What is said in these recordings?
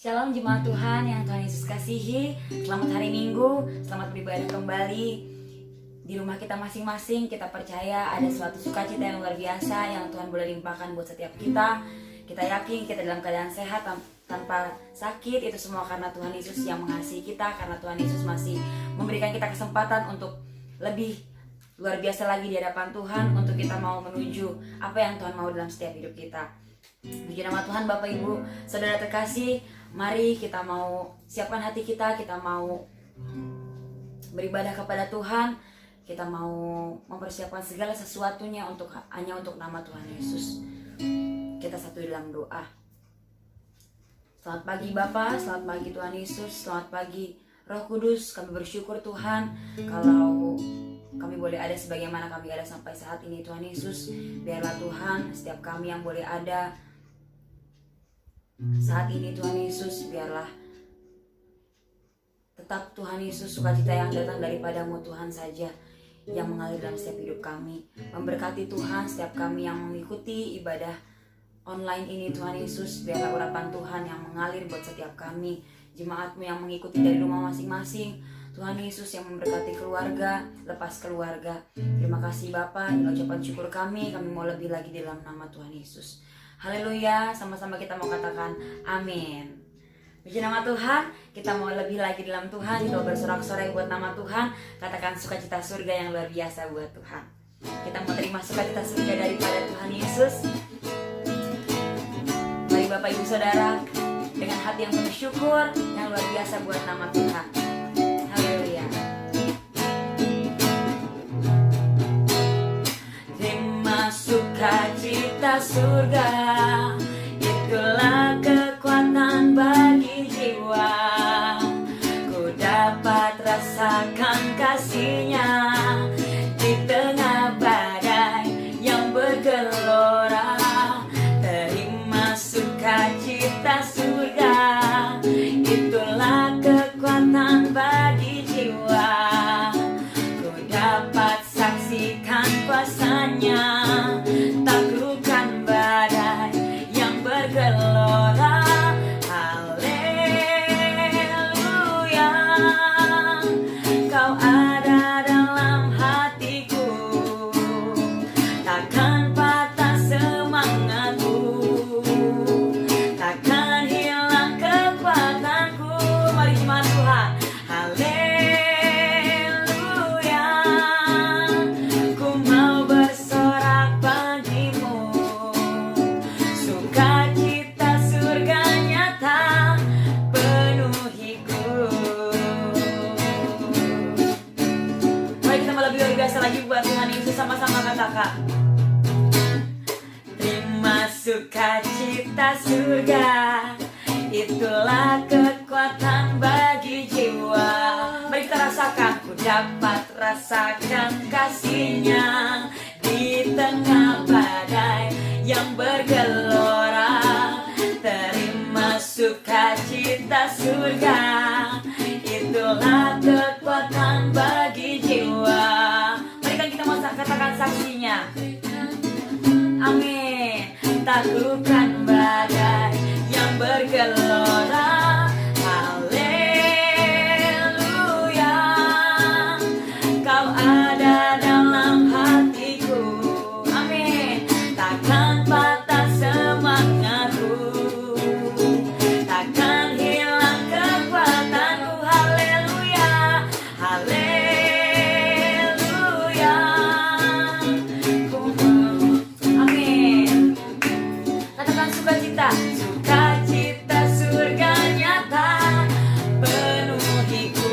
Shalom jemaat Tuhan yang Tuhan Yesus kasihi. Selamat hari Minggu, selamat beribadah kembali. Di rumah kita masing-masing, kita percaya ada suatu sukacita yang luar biasa yang Tuhan boleh limpahkan buat setiap kita. Kita yakin kita dalam keadaan sehat tanpa sakit. Itu semua karena Tuhan Yesus yang mengasihi kita, karena Tuhan Yesus masih memberikan kita kesempatan untuk lebih luar biasa lagi di hadapan Tuhan, untuk kita mau menuju apa yang Tuhan mau dalam setiap hidup kita. Puji nama Tuhan. Bapak Ibu Saudara terkasih, mari kita mau siapkan hati kita mau beribadah kepada Tuhan. Kita mau mempersiapkan segala sesuatunya hanya untuk nama Tuhan Yesus. Kita satu dalam doa. Selamat pagi Bapa, selamat pagi Tuhan Yesus, selamat pagi Roh Kudus. Kami bersyukur Tuhan kalau kami boleh ada sebagaimana kami ada sampai saat ini. Tuhan Yesus, biarlah Tuhan setiap kami yang boleh ada saat ini, Tuhan Yesus, biarlah tetap Tuhan Yesus sukacita yang datang daripadamu Tuhan saja yang mengalir dalam setiap hidup kami. Memberkati Tuhan setiap kami yang mengikuti ibadah online ini Tuhan Yesus. Biarlah urapan Tuhan yang mengalir buat setiap kami, jemaatmu yang mengikuti dari rumah masing-masing. Tuhan Yesus yang memberkati keluarga, lepas keluarga. Terima kasih Bapa, dengan ucapan syukur kami mau lebih lagi dalam nama Tuhan Yesus. Haleluya, sama-sama kita mau katakan amin. Puji nama Tuhan, kita mau lebih lagi dalam Tuhan. Kita bersorak-sorai buat nama Tuhan. Katakan sukacita surga yang luar biasa buat Tuhan. Kita mau terima sukacita surga daripada Tuhan Yesus. Mari Bapak Ibu Saudara, dengan hati yang penuh syukur yang luar biasa buat nama Tuhan. Haleluya. Terima sukacita surga, itulah kekuatan bagi jiwa. Ku dapat rasakan kasih-Nya di tengah badai yang bergelora. Terima sukacita surga, itulah kekuatan bagi jiwa. Ku dapat saksikan kuasa-Nya, taklukkan badai yang bergelora. Haleluya, Kau ada dalam hatiku, takkan patah semangatku, takkan hilang kekuatanku. Mari jemaat Tuhan, haleluya, ku mau bersorak bagimu. Sukacita surga nyata penuhiku. Mari kita lebih luar biasa lagi buat Tuhan Yesus, sama-sama katakan. Terima sukacita surga, itulah kekuatan bagi jiwa. Mari kita rasakan. Ku dapat rasakan kasih-Nya di tengah badai yang bergelora. Terima sukacita surga, itulah kekuatan bagi jiwa. Mari kan kita mau katakan saksinya. Amin. Taklukkan badai yang bergelora. Haleluya, Kau ada dalam hatiku. Amin. Takkan patah semangatku, takkan hilang kekuatanku. Haleluya, haleluya. Amin. Katakan sukacita, sukacita surga nyata penuhiku.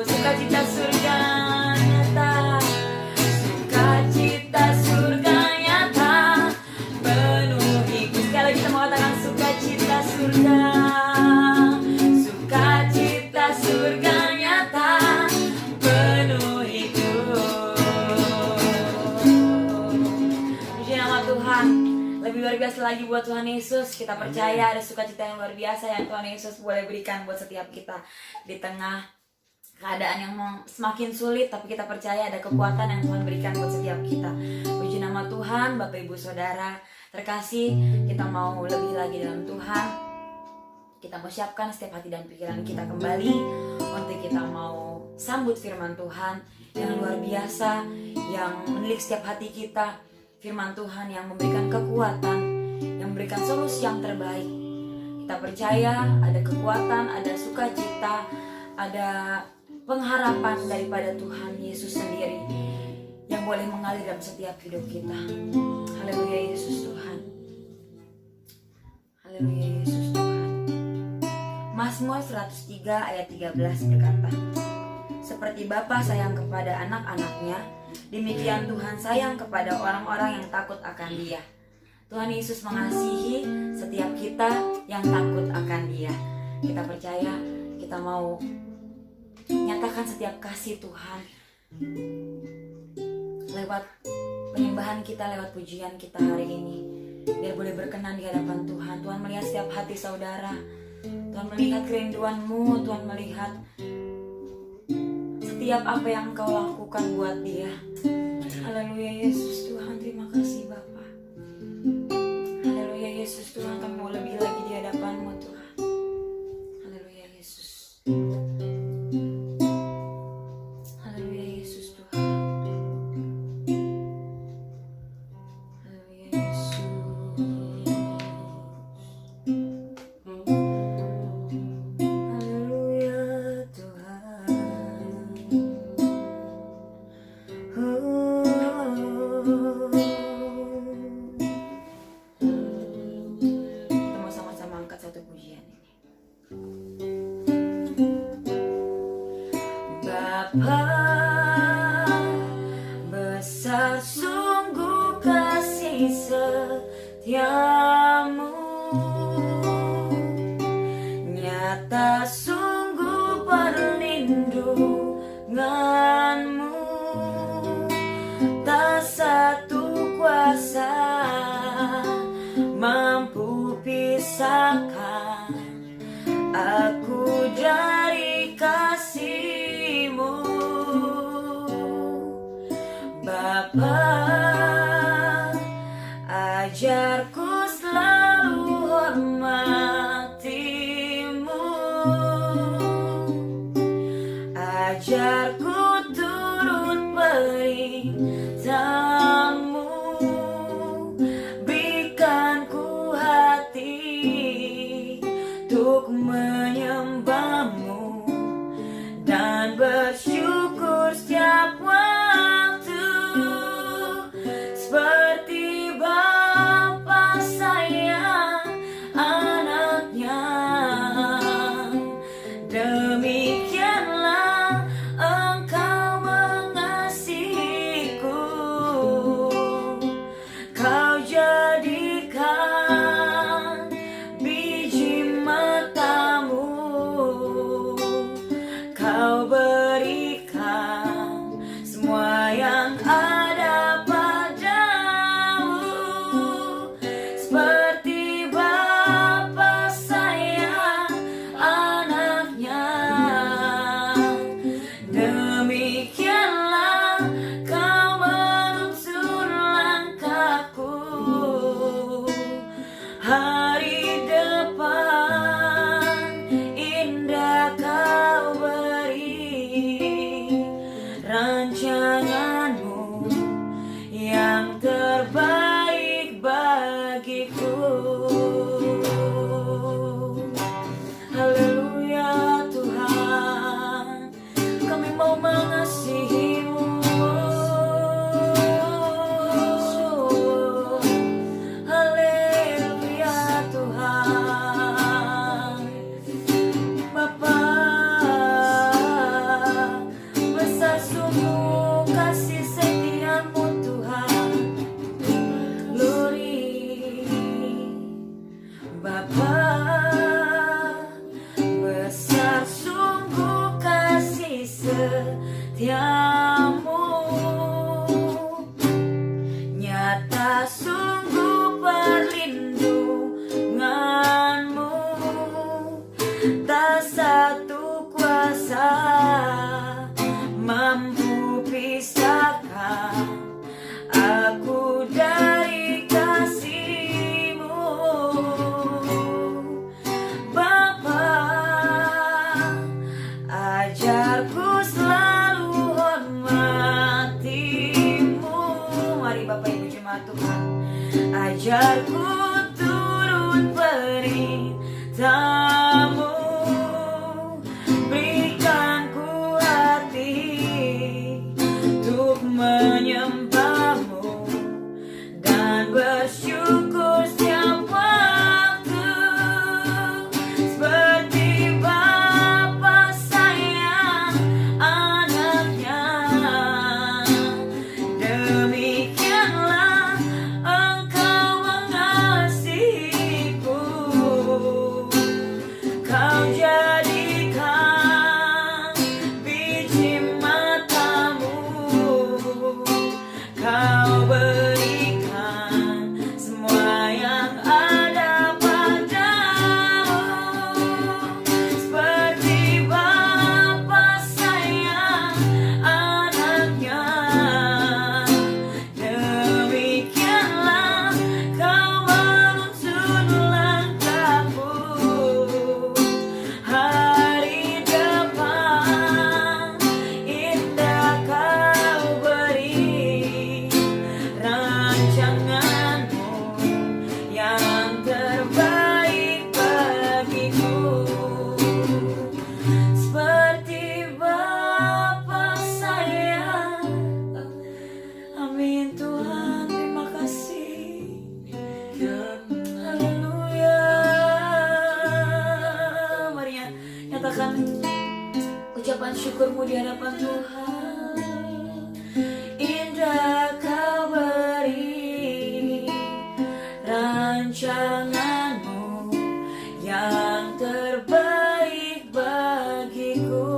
Sukacita surga nyata, sukacita surga nyata penuhiku. Sekali lagi kita mau katakan sukacita surga, sukacita surga nyata penuhiku. Puji nama Tuhan. Lebih luar biasa lagi buat Tuhan Yesus. Kita percaya ada sukacita yang luar biasa yang Tuhan Yesus boleh berikan buat setiap kita di tengah keadaan yang semakin sulit, tapi kita percaya ada kekuatan yang Tuhan berikan buat setiap kita. Puji nama Tuhan. Bapak Ibu Saudara terkasih, kita mau lebih lagi dalam Tuhan. Kita mau siapkan setiap hati dan pikiran kita kembali untuk kita mau sambut firman Tuhan yang luar biasa, yang menilik setiap hati kita. Firman Tuhan yang memberikan kekuatan, yang memberikan solusi yang terbaik. Kita percaya ada kekuatan, ada sukacita, ada pengharapan daripada Tuhan Yesus sendiri yang boleh mengalir dalam setiap hidup kita. Haleluya Yesus Tuhan. Haleluya Yesus Tuhan. Mazmur 103 ayat 13 berkata, seperti Bapa sayang kepada anak-anaknya, demikian Tuhan sayang kepada orang-orang yang takut akan Dia. Tuhan Yesus mengasihi setiap kita yang takut akan Dia. Kita percaya, kita mau nyatakan setiap kasih Tuhan lewat penyembahan kita, lewat pujian kita hari ini, biar boleh berkenan di hadapan Tuhan. Tuhan melihat setiap hati saudara, Tuhan melihat kerinduanmu, Tuhan melihat setiap apa yang kau lakukan buat Dia. Haleluya Yesus Tuhan, terima kasih Bapa. Haleluya Yesus Tuhan, kami mau lebih lagi di hadapan-Mu Tuhan. Haleluya Yesus. Haleluya Yesus Tuhan. Haleluya Yesus. Haleluya Tuhan. Kita mau sama-sama angkat satu pujian ini. Bapa, besar sungguh kasih setiamu, nyata sungguh perlindunganmu, tak satu kuasa mampu pisahkan aku dari kasih-Mu. Bapa, ajarku selalu hormati-Mu, ajarku turut perintah-Mu, berikan ku hati untuk menyembah-Mu dan bersyukur setiap waktu, seperti Bapa sayang anaknya, demikianlah Engkau mengasihiku. Kau jadikan biji matamu, Kau beri biar ku turut perintahmu. Berikan ku hati untuk menyembahmu dan bersyukur setiap waktu, seperti Bapa sayang anaknya. Demikianlah Engkau mengasihiku. Kau jadikan biji matamu, Kau berikan semua yang ada padamu, seperti Bapa sayang anaknya. Demikianlah Kau menuntun langkahku, hari depan indah Kau beri, rancanganmu yang terbaik bagiku, seperti Bapa sayang. Amin Tuhan, terima kasih. Haleluya. Mari nyatakan ucapan syukurmu di hadapan Tuhan. Indah Kau beri, rancanganmu yang terbaik bagiku,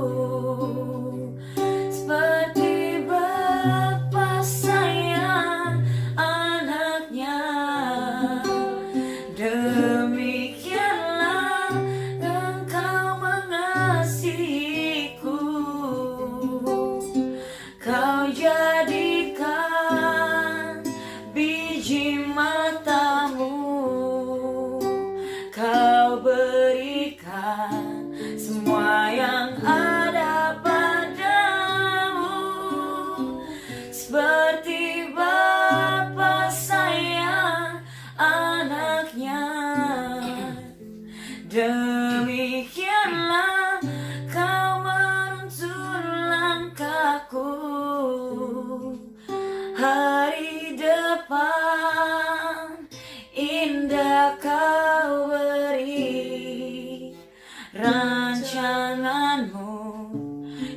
seperti Bapa sayang anaknya. Demikianlah Engkau mengasihiku. Kau jadikan biji matamu, Kau berikan semua yang ada padamu, seperti Bapa sayang anaknya. Demikianlah Kau menuntun langkahku, hari depan indah Kau beri, rancanganmu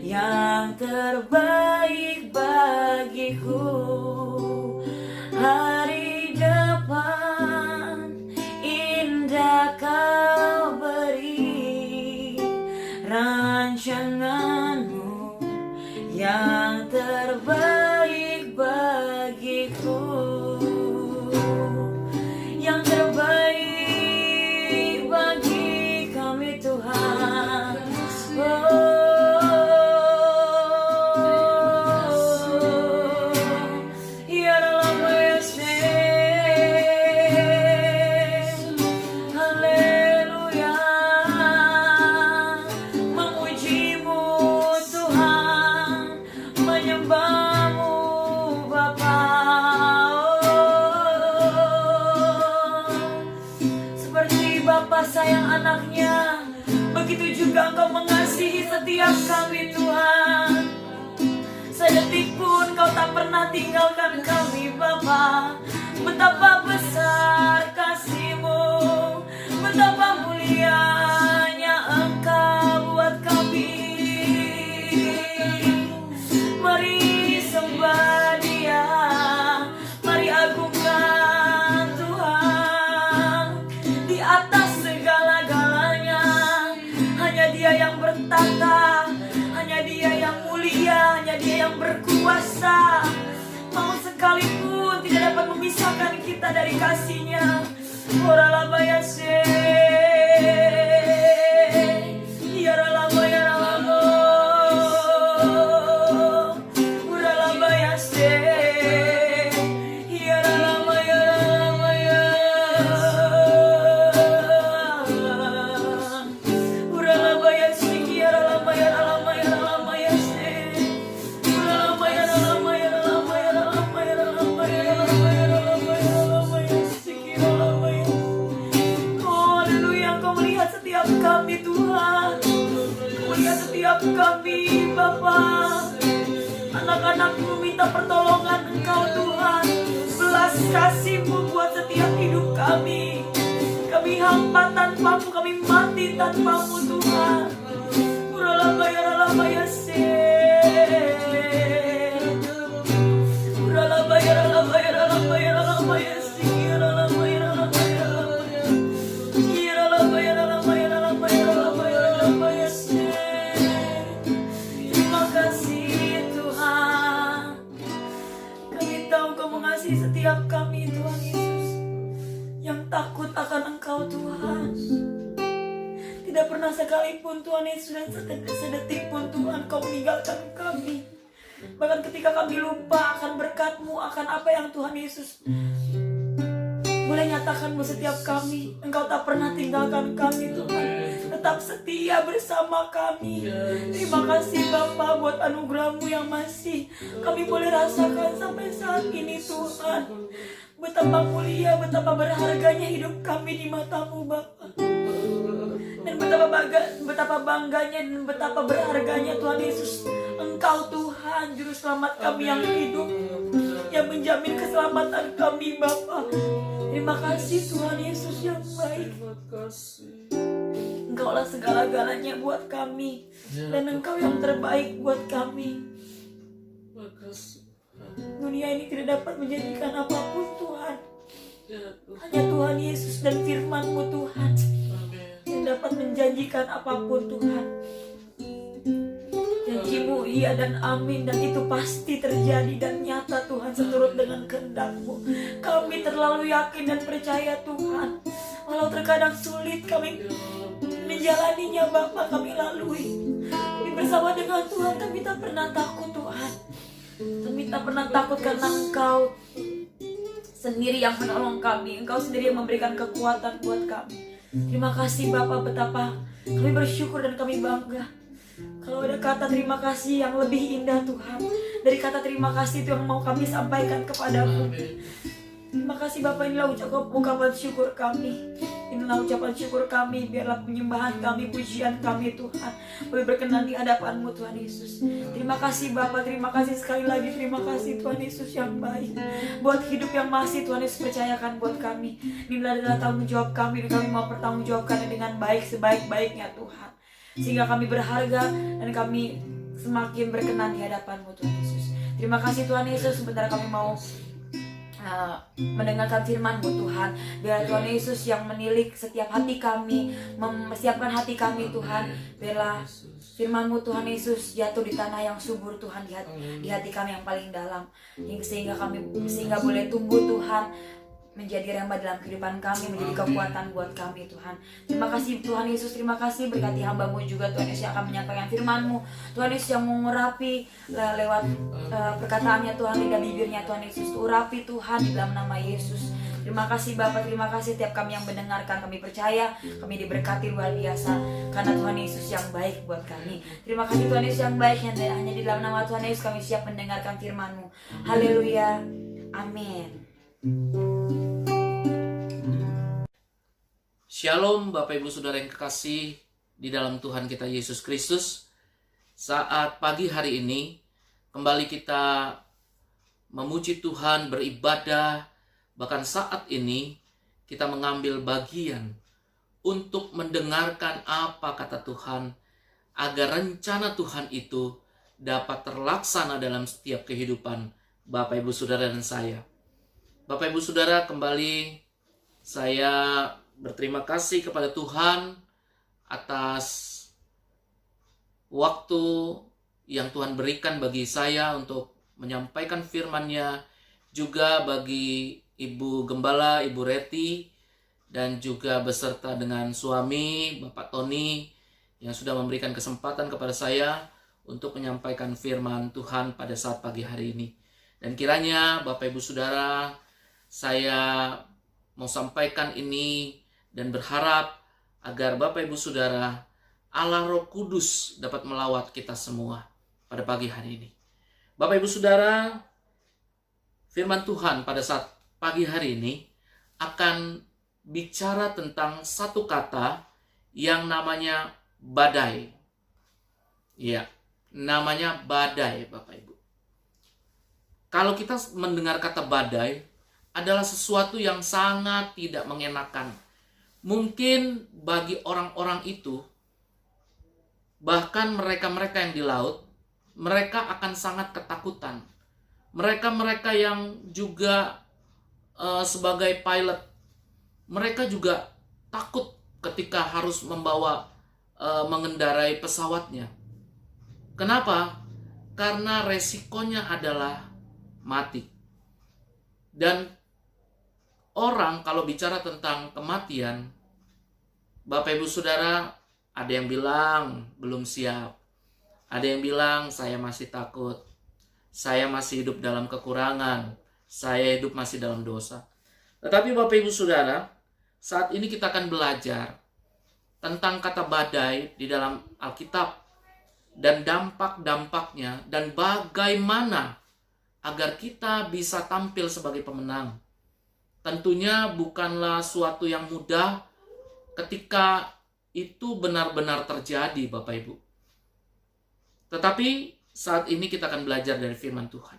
yang terbaik bagiku, hari depan indah Kau beri, rancanganmu yang terbaik bagiku, yang terbaik bagi kami Tuhan. Ya dalam Yesus, haleluya, memujimu Tuhan, menyembahmu Bapa. Seperti Bapa sayang anaknya, begitu juga Engkau mengasihi setiap kami Tuhan. Sedetik pun Kau tak pernah tinggalkan kami Bapa. Betapa besar kasih-Mu, betapa mulianya Engkau buat kami. Mari sembah Dia, mari agungkan Tuhan. Di atas segala-galanya hanya Dia yang bertata, hanya Dia yang mulia, hanya Dia yang berkuasa. Mau sekalipun tidak dapat memisahkan kita dari kasih-Nya. Oralabayase, yaralabayaralamo, oralabayase, yaralabayaralamaya, oralabayase, yaralabayaralamayaralamayase, oralabayaralamayaralamayaralamayaralamayaralamayaralamayaralamayaralamayase. lihat setiap kami Tuhan. Kau lihat setiap kami Bapa. Anak-anakmu minta pertolongan Engkau Tuhan. Belas kasih-Mu buat setiap hidup kami. Kami hampa tanpa-Mu, kami mati tanpa-Mu Tuhan. Urala bayar se. Urala bayar si. Urala bayar se. Terima kasih Tuhan. Kami tahu Kau mengasihi setiap kami Tuhan Yesus, yang takut akan Engkau Tuhan. Tidak pernah sekalipun Tuhan Yesus dan sedetik pun Tuhan Kau meninggalkan kami. Bahkan ketika kami lupa akan berkat-Mu, akan apa yang Tuhan Yesus boleh nyatakan buat setiap kami, Engkau tak pernah tinggalkan kami Tuhan. Tetap setia bersama kami. Terima kasih Bapa buat anugerah-Mu yang masih kami boleh rasakan sampai saat ini Tuhan. Betapa mulia, betapa berharganya hidup kami di mata-Mu Bapa. Dan betapa bangganya dan betapa berharganya Tuhan Yesus, Engkau Tuhan Juru Selamat kami yang hidup, yang menjamin keselamatan kami Bapa. Terima kasih Tuhan Yesus yang baik. Engkaulah segala-galanya buat kami, dan Engkau yang terbaik buat kami. Dunia ini tidak dapat menjadikan apapun Tuhan. Hanya Tuhan Yesus dan firman-Mu Tuhan yang dapat menjanjikan apapun Tuhan. Janji-Mu iya dan amin, dan itu pasti terjadi dan nyata Tuhan seturut dengan kehendak-Mu. Kami terlalu yakin dan percaya Tuhan. Walau terkadang sulit kami menjalaninya Bapa, kami lalui. Kami bersama dengan Tuhan, kami tak pernah takut Tuhan. Kami tak pernah takut karena Engkau sendiri yang menolong kami. Engkau sendiri yang memberikan kekuatan buat kami. Terima kasih Bapa, betapa kami bersyukur dan kami bangga. Kalau ada kata terima kasih yang lebih indah Tuhan dari kata terima kasih itu yang mau kami sampaikan kepadamu. Terima kasih Bapak, inilah ucapan syukur kami. Inilah ucapan syukur kami. Biarlah penyembahan kami, pujian kami Tuhan boleh berkenan di hadapan-Mu Tuhan Yesus. Terima kasih Bapak, terima kasih sekali lagi. Terima kasih Tuhan Yesus yang baik, buat hidup yang masih Tuhan Yesus percayakan buat kami. Inilah adalah tanggung jawab kami, dan kami mau pertanggungjawabkannya dengan baik, sebaik-baiknya Tuhan, sehingga kami berharga dan kami semakin berkenan di hadapan-Mu Tuhan Yesus. Terima kasih Tuhan Yesus. Sebentar kami mau mendengarkan firman-Mu Tuhan. Biar Tuhan Yesus yang menilik setiap hati kami, mempersiapkan hati kami Tuhan. Biarlah firman-Mu Tuhan Yesus jatuh di tanah yang subur Tuhan, di hati kami yang paling dalam, sehingga boleh tumbuh Tuhan, menjadi rema dalam kehidupan kami, menjadi kekuatan buat kami Tuhan. Terima kasih Tuhan Yesus, terima kasih. Berkati hamba-Mu juga Tuhan Yesus yang akan menyampaikan firman-Mu, Tuhan Yesus yang mengurapi lewat perkataannya Tuhan, lidah bibirnya Tuhan Yesus. Urapi Tuhan di dalam nama Yesus. Terima kasih Bapak, terima kasih tiap kami yang mendengarkan. Kami percaya kami diberkati luar biasa karena Tuhan Yesus yang baik buat kami. Terima kasih Tuhan Yesus yang baik, hanya di dalam nama Tuhan Yesus kami siap mendengarkan firman-Mu. Haleluya, amin. Shalom Bapak Ibu Saudara yang kekasih di dalam Tuhan kita Yesus Kristus. Saat pagi hari ini kembali kita memuji Tuhan, beribadah. Bahkan saat ini kita mengambil bagian untuk mendengarkan apa kata Tuhan, agar rencana Tuhan itu dapat terlaksana dalam setiap kehidupan Bapak Ibu Saudara dan saya. Bapak Ibu Saudara, kembali saya berterima kasih kepada Tuhan atas waktu yang Tuhan berikan bagi saya untuk menyampaikan firman-Nya, juga bagi Ibu Gembala, Ibu Reti, dan juga beserta dengan suami Bapak Tony yang sudah memberikan kesempatan kepada saya untuk menyampaikan firman Tuhan pada saat pagi hari ini. Dan kiranya Bapak Ibu Saudara, saya mau sampaikan ini dan berharap agar Bapak Ibu Saudara, Allah Roh Kudus dapat melawat kita semua pada pagi hari ini. Bapak Ibu Saudara, firman Tuhan pada saat pagi hari ini akan bicara tentang satu kata yang namanya badai. Ya, namanya badai, Bapak Ibu. Kalau kita mendengar kata badai, adalah sesuatu yang sangat tidak mengenakan. Mungkin bagi orang-orang itu, bahkan mereka-mereka yang di laut, mereka akan sangat ketakutan. Mereka-mereka yang juga sebagai pilot, mereka juga takut ketika harus mengendarai pesawatnya. Kenapa? Karena resikonya adalah mati. Dan orang kalau bicara tentang kematian, Bapak Ibu Saudara, ada yang bilang belum siap. Ada yang bilang saya masih takut. Saya masih hidup dalam kekurangan. Saya hidup masih dalam dosa. Tetapi Bapak Ibu Saudara, saat ini kita akan belajar tentang kata badai di dalam Alkitab dan dampak-dampaknya dan bagaimana agar kita bisa tampil sebagai pemenang. Tentunya bukanlah suatu yang mudah ketika itu benar-benar terjadi, Bapak Ibu. Tetapi saat ini kita akan belajar dari firman Tuhan.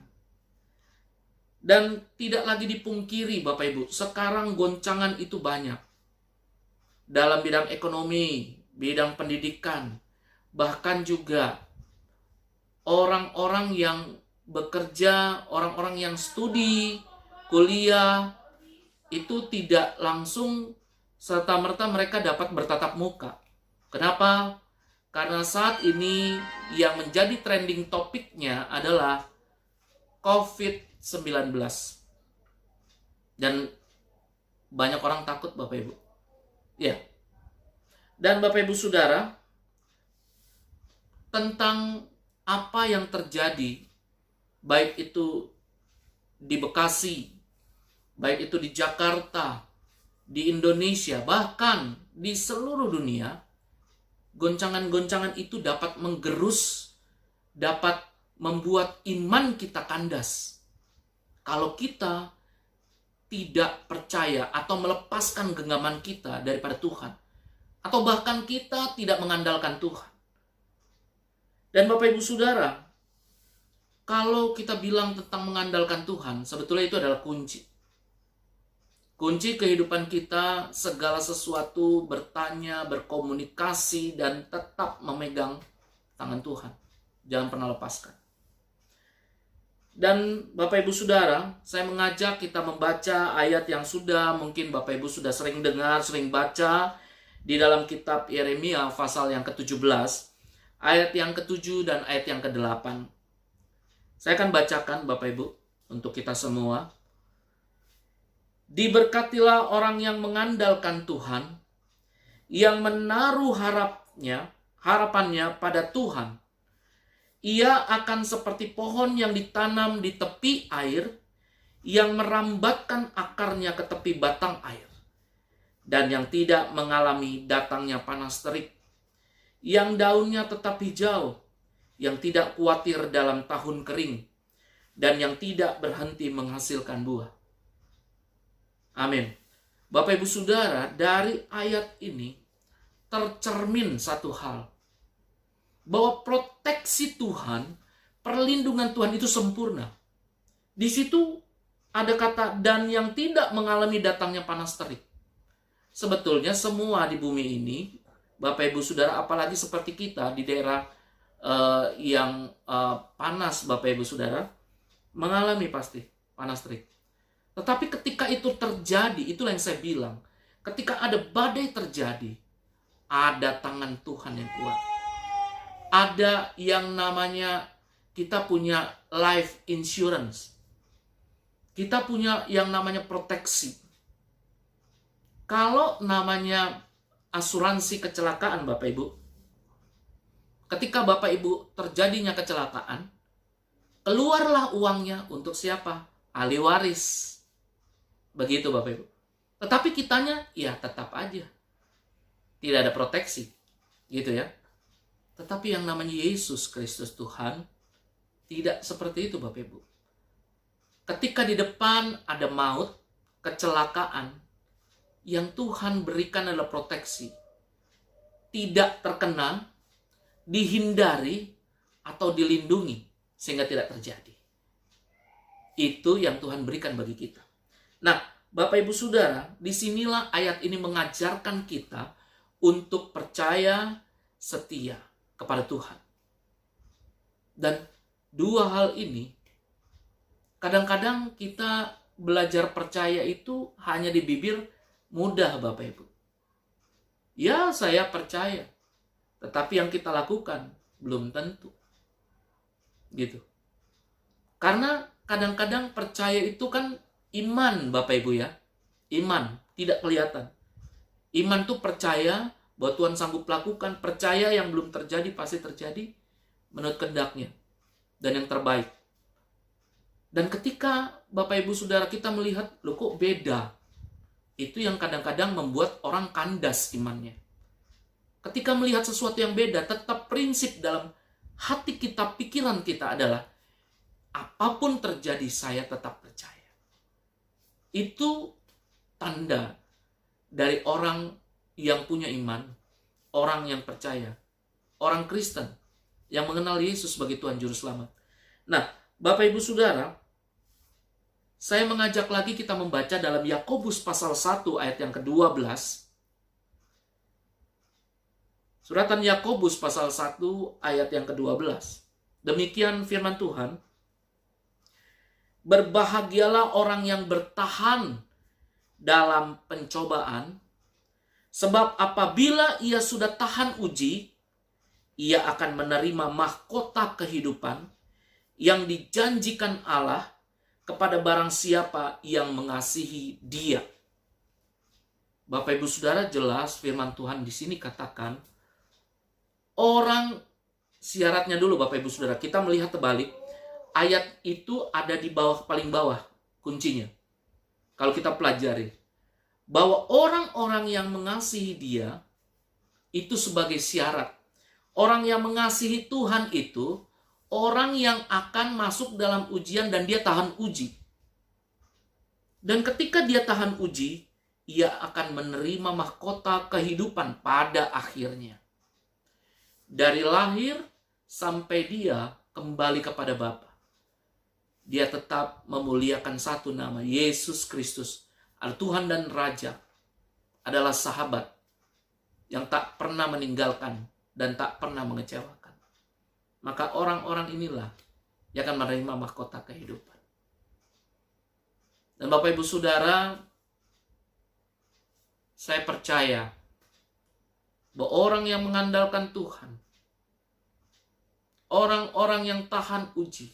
Dan tidak lagi dipungkiri, Bapak Ibu, sekarang goncangan itu banyak. Dalam bidang ekonomi, bidang pendidikan, bahkan juga orang-orang yang bekerja, orang-orang yang studi, kuliah, itu tidak langsung serta-merta mereka dapat bertatap muka. Kenapa? Karena saat ini yang menjadi trending topiknya adalah COVID-19. Dan banyak orang takut, Bapak Ibu. Ya. Dan Bapak Ibu Saudara, tentang apa yang terjadi, baik itu di Bekasi, baik itu di Jakarta, di Indonesia, bahkan di seluruh dunia, goncangan-goncangan itu dapat menggerus, dapat membuat iman kita kandas. Kalau kita tidak percaya atau melepaskan genggaman kita daripada Tuhan, atau bahkan kita tidak mengandalkan Tuhan. Dan Bapak Ibu Saudara, kalau kita bilang tentang mengandalkan Tuhan, sebetulnya itu adalah kunci. Kunci kehidupan kita, segala sesuatu bertanya, berkomunikasi, dan tetap memegang tangan Tuhan. Jangan pernah lepaskan. Dan Bapak Ibu Saudara, saya mengajak kita membaca ayat yang mungkin Bapak Ibu sudah sering dengar, sering baca di dalam kitab Yeremia pasal yang ke-17. Ayat yang ke-7 dan ayat yang ke-8. Saya akan bacakan Bapak Ibu untuk kita semua. Diberkatilah orang yang mengandalkan Tuhan, yang menaruh harapannya pada Tuhan. Ia akan seperti pohon yang ditanam di tepi air, yang merambatkan akarnya ke tepi batang air, dan yang tidak mengalami datangnya panas terik, yang daunnya tetap hijau, yang tidak khawatir dalam tahun kering, dan yang tidak berhenti menghasilkan buah. Amin. Bapak Ibu Saudara, dari ayat ini tercermin satu hal, bahwa proteksi Tuhan, perlindungan Tuhan itu sempurna. Di situ ada kata, dan yang tidak mengalami datangnya panas terik. Sebetulnya semua di bumi ini, Bapak Ibu Saudara, apalagi seperti kita di daerah yang panas, Bapak Ibu Saudara, mengalami pasti panas terik. Tetapi ketika itu terjadi, itulah yang saya bilang, ketika ada badai terjadi, ada tangan Tuhan yang kuat. Ada yang namanya, kita punya life insurance. Kita punya yang namanya proteksi. Kalau namanya asuransi kecelakaan, Bapak Ibu, ketika Bapak Ibu terjadinya kecelakaan, keluarlah uangnya untuk siapa? Ahli waris. Begitu Bapak Ibu. Tetapi kitanya, ya tetap aja tidak ada proteksi, gitu ya. Tetapi yang namanya Yesus Kristus Tuhan, tidak seperti itu Bapak Ibu. Ketika di depan ada maut, kecelakaan, yang Tuhan berikan adalah proteksi. tidak terkena, dihindari, atau dilindungi sehingga tidak terjadi. Itu yang Tuhan berikan bagi kita. Nah, Bapak Ibu Saudara, disinilah ayat ini mengajarkan kita untuk percaya setia kepada Tuhan. Dan dua hal ini, kadang-kadang kita belajar percaya itu hanya di bibir, mudah Bapak Ibu. Ya, saya percaya. Tetapi yang kita lakukan belum tentu. Gitu. Karena kadang-kadang percaya itu kan iman Bapak Ibu ya. Iman, tidak kelihatan. Iman itu percaya bahwa Tuhan sanggup lakukan. Percaya yang belum terjadi pasti terjadi menurut kehendaknya. Dan yang terbaik. Dan ketika Bapak Ibu Saudara kita melihat, loh kok beda? Itu yang kadang-kadang membuat orang kandas imannya. Ketika melihat sesuatu yang beda, tetap prinsip dalam hati kita, pikiran kita adalah apapun terjadi saya tetap percaya. Itu tanda dari orang yang punya iman, orang yang percaya, orang Kristen yang mengenal Yesus sebagai Tuhan Juru Selamat. Nah, Bapak Ibu Saudara, saya mengajak lagi kita membaca dalam Yakobus pasal 1 ayat yang ke-12. Suratan Yakobus pasal 1 ayat yang ke-12. Demikian firman Tuhan. Berbahagialah orang yang bertahan dalam pencobaan, sebab apabila ia sudah tahan uji, ia akan menerima mahkota kehidupan yang dijanjikan Allah kepada barang siapa yang mengasihi Dia. Bapak Ibu Saudara, jelas firman Tuhan di sini katakan orang, syaratnya dulu Bapak Ibu Saudara, kita melihat terbalik. Ayat itu ada di bawah, paling bawah kuncinya. Kalau kita pelajari bahwa orang-orang yang mengasihi Dia itu sebagai syarat. Orang yang mengasihi Tuhan itu orang yang akan masuk dalam ujian dan dia tahan uji. Dan ketika dia tahan uji, ia akan menerima mahkota kehidupan pada akhirnya. Dari lahir sampai dia kembali kepada Bapa. Dia tetap memuliakan satu nama, Yesus Kristus, Tuhan dan Raja, adalah sahabat yang tak pernah meninggalkan dan tak pernah mengecewakan. Maka orang-orang inilah yang akan menerima mahkota kehidupan. Dan Bapak Ibu Saudara, saya percaya bahwa orang yang mengandalkan Tuhan, orang-orang yang tahan uji,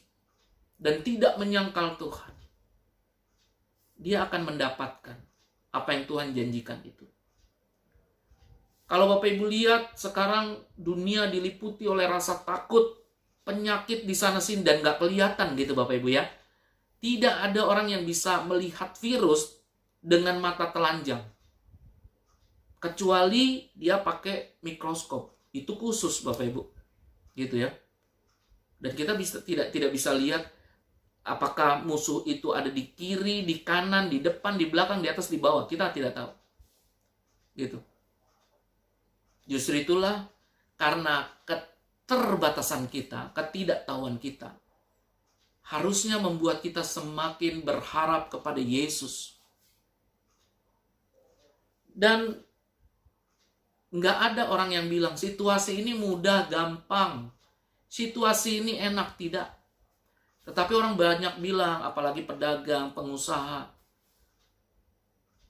dan tidak menyangkal Tuhan, dia akan mendapatkan apa yang Tuhan janjikan itu. Kalau Bapak Ibu lihat sekarang dunia diliputi oleh rasa takut, penyakit di sana sini dan gak kelihatan gitu Bapak Ibu ya. Tidak ada orang yang bisa melihat virus dengan mata telanjang. Kecuali dia pakai mikroskop. Itu khusus Bapak Ibu. Gitu ya. Dan kita tidak bisa lihat apakah musuh itu ada di kiri, di kanan, di depan, di belakang, di atas, di bawah. Kita tidak tahu. Gitu. Justru itulah karena keterbatasan kita, ketidaktahuan kita, harusnya membuat kita semakin berharap kepada Yesus. Dan nggak ada orang yang bilang situasi ini mudah, gampang. Situasi ini enak, tidak. Tetapi orang banyak bilang, apalagi pedagang, pengusaha.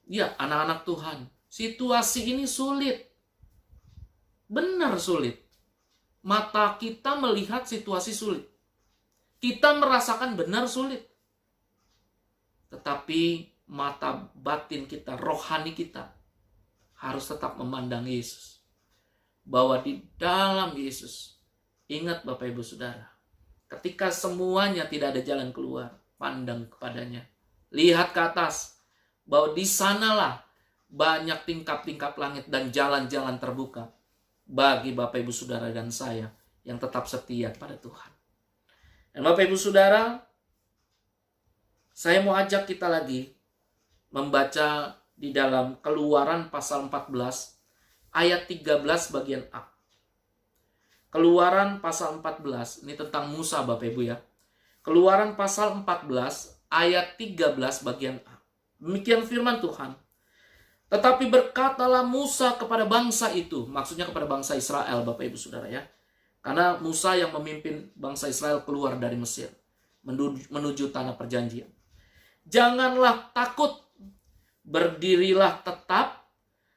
Ya, anak-anak Tuhan. Situasi ini sulit. Benar sulit. Mata kita melihat situasi sulit. Kita merasakan benar sulit. Tetapi mata batin kita, rohani kita, harus tetap memandang Yesus. Bahwa di dalam Yesus, ingat Bapak Ibu Saudara, ketika semuanya tidak ada jalan keluar, pandang kepadanya. Lihat ke atas, bahwa di sanalah banyak tingkap-tingkap langit dan jalan-jalan terbuka bagi Bapak Ibu Saudara dan saya yang tetap setia pada Tuhan. Dan Bapak Ibu Saudara, saya mau ajak kita lagi membaca di dalam Keluaran pasal 14 ayat 13 bagian A. Keluaran pasal 14, ini tentang Musa Bapak Ibu ya. Keluaran pasal 14 ayat 13 bagian A. Demikian firman Tuhan. Tetapi berkatalah Musa kepada bangsa itu, maksudnya kepada bangsa Israel Bapak Ibu Saudara ya. Karena Musa yang memimpin bangsa Israel keluar dari Mesir menuju tanah perjanjian. Janganlah takut, berdirilah tetap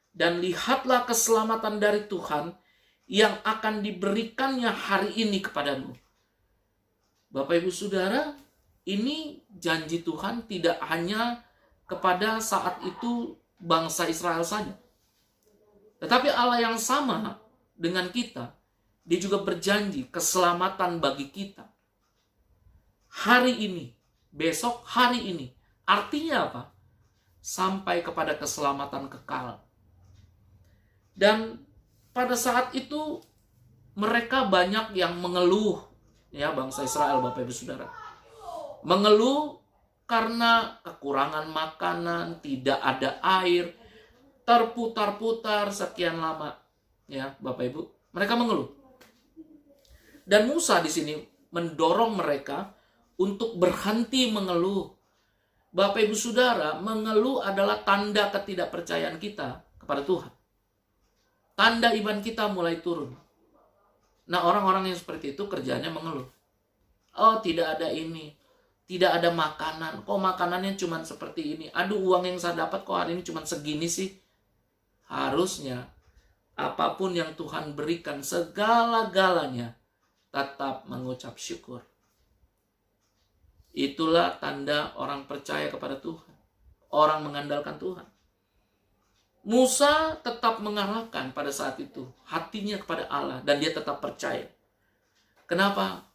dan lihatlah keselamatan dari Tuhan yang akan diberikannya hari ini kepadamu. Bapak Ibu Saudara, ini janji Tuhan tidak hanya kepada saat itu bangsa Israel saja. Tetapi Allah yang sama dengan kita, Dia juga berjanji keselamatan bagi kita. Hari ini, besok, hari ini. Artinya apa? Sampai kepada keselamatan kekal. Dan pada saat itu mereka banyak yang mengeluh, ya bangsa Israel Bapak Ibu Saudara. Mengeluh karena kekurangan makanan, tidak ada air, terputar-putar sekian lama, ya Bapak Ibu. Mereka mengeluh. Dan Musa di sini mendorong mereka untuk berhenti mengeluh. Bapak Ibu Saudara, mengeluh adalah tanda ketidakpercayaan kita kepada Tuhan. Tanda iman kita mulai turun. Nah, orang-orang yang seperti itu kerjanya mengeluh. Oh, tidak ada ini. Tidak ada makanan. Kok makanannya cuma seperti ini? Aduh, uang yang saya dapat kok hari ini cuma segini sih? Harusnya, apapun yang Tuhan berikan, segala-galanya, tetap mengucap syukur. Itulah tanda orang percaya kepada Tuhan. Orang mengandalkan Tuhan. Musa tetap mengarahkan pada saat itu hatinya kepada Allah dan dia tetap percaya. Kenapa?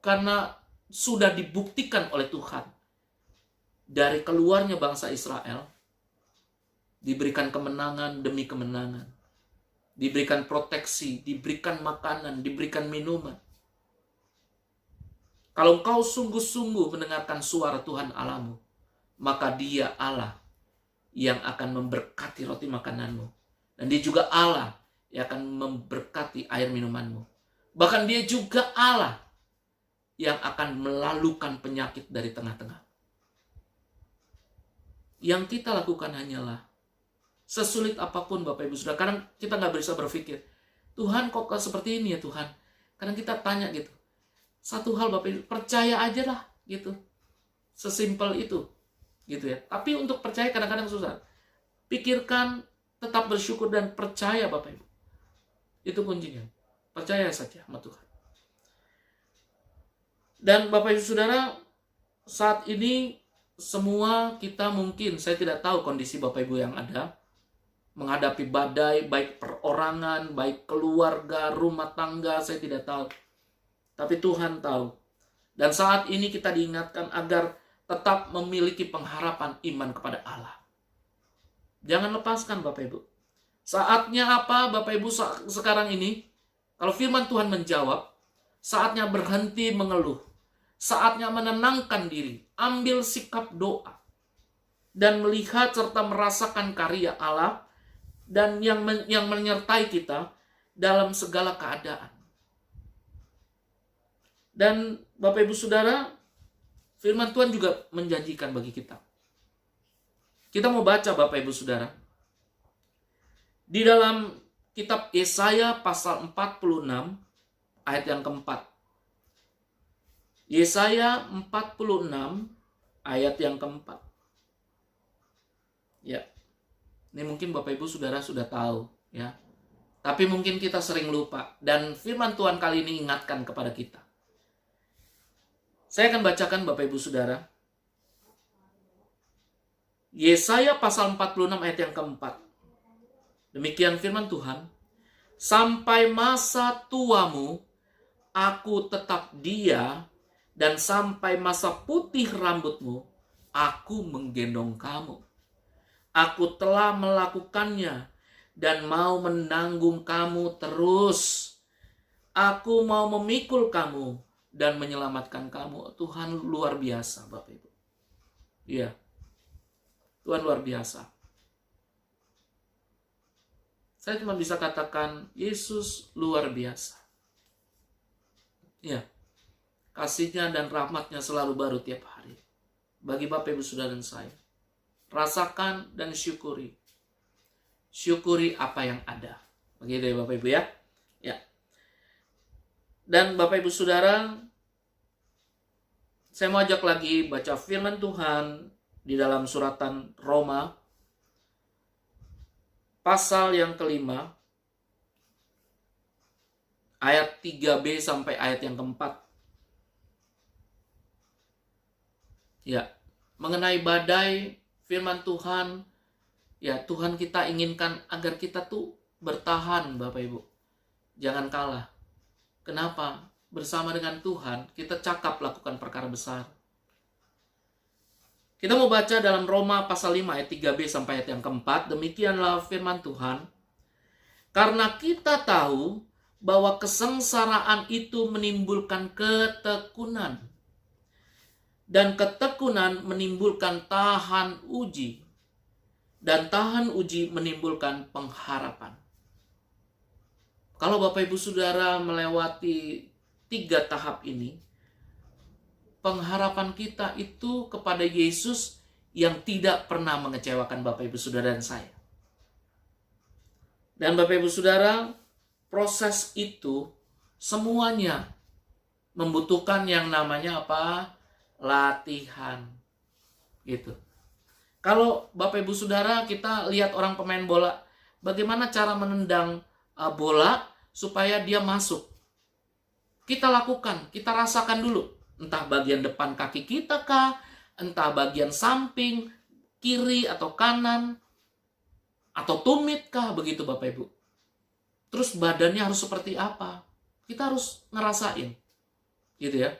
Karena sudah dibuktikan oleh Tuhan. Dari keluarnya bangsa Israel diberikan kemenangan demi kemenangan. Diberikan proteksi, diberikan makanan, diberikan minuman. Kalau engkau sungguh-sungguh mendengarkan suara Tuhan Allahmu, maka Dia Allah yang akan memberkati roti makananmu. Dan Dia juga Allah yang akan memberkati air minumanmu. Bahkan Dia juga Allah yang akan melalukan penyakit dari tengah-tengah. Yang kita lakukan hanyalah, sesulit apapun Bapak Ibu Saudara, kadang kita nggak bisa berpikir, Tuhan kok seperti ini ya Tuhan? Kadang kita tanya gitu. Satu hal Bapak Ibu, percaya aja lah gitu. Sesimpel itu. Gitu ya. Tapi untuk percaya kadang-kadang susah. Pikirkan, tetap bersyukur dan percaya Bapak Ibu. Itu kuncinya. Percaya saja sama Tuhan. Dan Bapak Ibu Saudara, saat ini semua kita mungkin, saya tidak tahu kondisi Bapak Ibu yang ada, menghadapi badai, baik perorangan, baik keluarga, rumah tangga, saya tidak tahu. Tapi Tuhan tahu. Dan saat ini kita diingatkan agar tetap memiliki pengharapan iman kepada Allah. Jangan lepaskan Bapak Ibu. Saatnya apa Bapak Ibu sekarang ini? Kalau firman Tuhan menjawab, saatnya berhenti mengeluh. Saatnya menenangkan diri. Ambil sikap doa. Dan melihat serta merasakan karya Allah. Dan yang menyertai kita dalam segala keadaan. Dan Bapak Ibu Saudara, firman Tuhan juga menjanjikan bagi kita. Kita mau baca Bapak Ibu Saudara. Di dalam kitab Yesaya pasal 46 ayat yang keempat. Yesaya 46 ayat yang keempat. Ya. Ini mungkin Bapak Ibu Saudara sudah tahu ya. Tapi mungkin kita sering lupa dan firman Tuhan kali ini ingatkan kepada kita. Saya akan bacakan Bapak Ibu Saudara. Yesaya pasal 46 ayat yang keempat. Demikian firman Tuhan. Sampai masa tuamu, aku tetap dia, dan sampai masa putih rambutmu, aku menggendong kamu. Aku telah melakukannya, dan mau menanggung kamu terus. Aku mau memikul kamu, dan menyelamatkan kamu. Tuhan luar biasa Bapak Ibu. Iya. Tuhan luar biasa. Saya cuma bisa katakan Yesus luar biasa. Ya, kasih-Nya dan rahmat-Nya selalu baru tiap hari. Bagi Bapak Ibu Saudara dan saya, rasakan dan syukuri. Syukuri apa yang ada. Begitu ya Bapak Ibu ya. Ya. Dan Bapak Ibu Saudara, saya mau ajak lagi baca firman Tuhan di dalam suratan Roma pasal yang kelima, ayat 3b sampai ayat yang keempat. Ya, mengenai badai, firman Tuhan, ya Tuhan kita inginkan agar kita tuh bertahan Bapak Ibu. Jangan kalah. Kenapa? Bersama dengan Tuhan, kita cakap lakukan perkara besar. Kita mau baca dalam Roma pasal 5 ayat 3b sampai ayat yang keempat. Demikianlah firman Tuhan. Karena kita tahu bahwa kesengsaraan itu menimbulkan ketekunan. Dan ketekunan menimbulkan tahan uji. Dan tahan uji menimbulkan pengharapan. Kalau Bapak Ibu Saudara melewati 3 tahap ini, pengharapan kita itu kepada Yesus yang tidak pernah mengecewakan Bapak Ibu Saudara dan saya. Dan Bapak Ibu Saudara, proses itu semuanya membutuhkan yang namanya apa? Latihan. Gitu. Kalau Bapak Ibu Saudara kita lihat orang pemain bola, bagaimana cara menendang bola supaya dia masuk. Kita lakukan, kita rasakan dulu. Entah bagian depan kaki kita kah, entah bagian samping, kiri atau kanan, atau tumit kah, begitu Bapak Ibu. Terus badannya harus seperti apa? Kita harus ngerasain. Gitu ya.